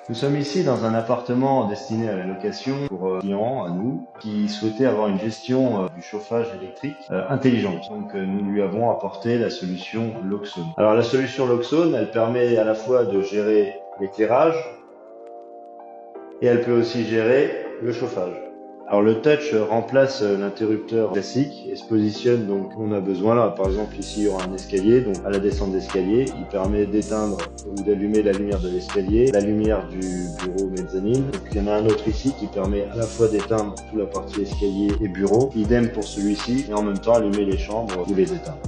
Nous sommes ici dans un appartement destiné à la location pour clients à nous qui souhaitaient avoir une gestion du chauffage électrique intelligente. Donc nous lui avons apporté la solution Loxone. Alors la solution Loxone, elle permet à la fois de gérer l'éclairage et elle peut aussi gérer le chauffage. Alors le touch remplace l'interrupteur classique et se positionne donc on a besoin là. Par exemple ici il y aura un escalier, donc à la descente d'escalier, il permet d'éteindre ou d'allumer la lumière de l'escalier, la lumière du bureau mezzanine. Et puis il y en a un autre ici qui permet à la fois d'éteindre toute la partie escalier et bureau, idem pour celui-ci, et en même temps allumer les chambres ou les éteindre.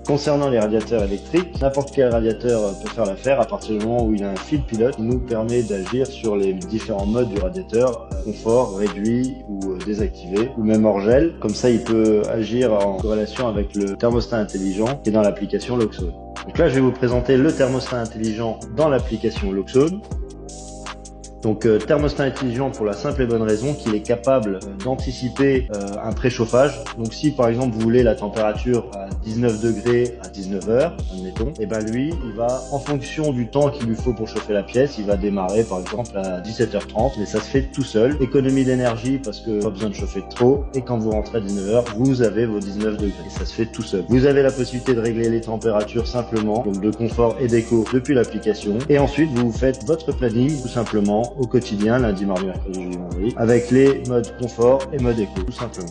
Concernant les radiateurs électriques, n'importe quel radiateur peut faire l'affaire à partir du moment où il a un fil pilote qui nous permet d'agir sur les différents modes du radiateur, confort, réduit ou désactivé, ou même hors gel. Comme ça, il peut agir en corrélation avec le thermostat intelligent qui est dans l'application Loxone. Donc là, je vais vous présenter le thermostat intelligent dans l'application Loxone. Donc thermostat intelligent pour la simple et bonne raison qu'il est capable d'anticiper un préchauffage. Donc si par exemple vous voulez la température à 19 degrés à 19 heures, admettons, et ben lui il va en fonction du temps qu'il lui faut pour chauffer la pièce, il va démarrer par exemple à 17h30, mais ça se fait tout seul. Économie d'énergie parce que pas besoin de chauffer trop, et quand vous rentrez à 19h, vous avez vos 19 degrés et ça se fait tout seul. Vous avez la possibilité de régler les températures simplement, donc de confort et d'éco depuis l'application, et ensuite vous faites votre planning tout simplement au quotidien, lundi, mardi, mercredi, jeudi, vendredi, avec les modes confort et mode éco, tout simplement.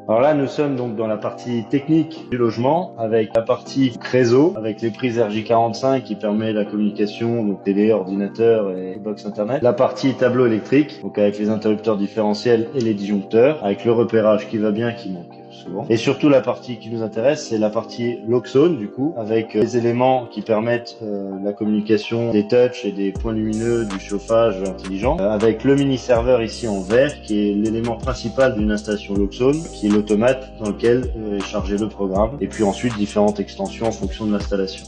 Alors là, nous sommes donc dans la partie technique du logement, avec la partie réseau, avec les prises RJ45 qui permet la communication, donc télé, ordinateur et box internet. La partie tableau électrique, donc avec les interrupteurs différentiels et les disjoncteurs, avec le repérage qui va bien, qui manque souvent. Et surtout la partie qui nous intéresse, c'est la partie Loxone du coup, avec les éléments qui permettent la communication des touchs et des points lumineux du chauffage intelligent, avec le mini serveur ici en vert qui est l'élément principal d'une installation Loxone, qui est l'automate dans lequel est chargé le programme, et puis ensuite différentes extensions en fonction de l'installation.